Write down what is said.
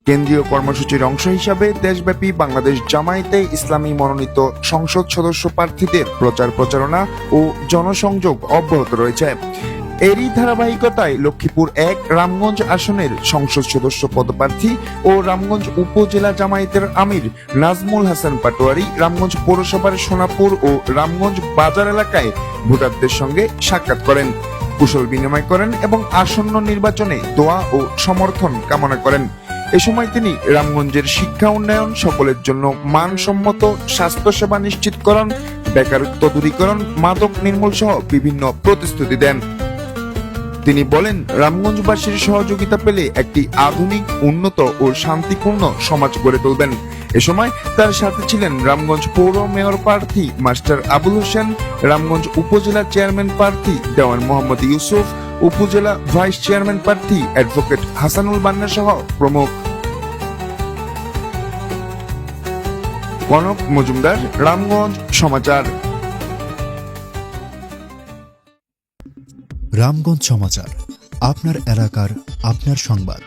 কেন্দ্রীয় কর্মসূচির অংশ হিসাবে দেশব্যাপী বাংলাদেশ জামায়াতে ইসলামী মনোনীত সংসদ সদস্য প্রার্থীদের প্রচার প্রচারণা ও জনসংযোগ অব্যাহত রয়েছে। এরই ধারাবাহিকতায় লক্ষ্মীপুর ১ রামগঞ্জ আসনের সংসদ সদস্য পদপ্রার্থী ও রামগঞ্জ উপজেলা জামায়াতের আমির নাজমুল হাসান পাটোয়ারি রামগঞ্জ পৌরসভার সোনাপুর ও রামগঞ্জ বাজার এলাকায় ভোটারদের সঙ্গে সাক্ষাৎ করেন, কুশল বিনিময় করেন এবং আসন্ন নির্বাচনে দোয়া ও সমর্থন কামনা করেন। এ সময় তিনি রামগঞ্জের শিক্ষা উন্নয়ন, সকলের জন্য মানসম্মত স্বাস্থ্যসেবা নিশ্চিতকরণ, বেকারত্ব দূরীকরণ, মাদক নির্মূল সহ বিভিন্ন প্রতিশ্রুতি দেন। তিনি বলেন, রামগঞ্জবাসীর সহযোগিতা পেলে একটি আধুনিক, উন্নত ও শান্তিপূর্ণ সমাজ গড়ে তুলবেন। এ সময় তার সাথে ছিলেন রামগঞ্জ পৌর মেয়র প্রার্থী মাস্টার আবুল হোসেন, রামগঞ্জ উপজেলা চেয়ারম্যান প্রার্থী দেওয়ান মোহাম্মদ ইউসুফ, উপজেলা ভাইস চেয়ারম্যান প্রার্থী অ্যাডভোকেট হাসানুল বান্না সহ প্রমুখ। কনক মজুমদার, রামগঞ্জ সমাচার। রামগঞ্জ সমাচার, আপনার এলাকার আপনার সংবাদ।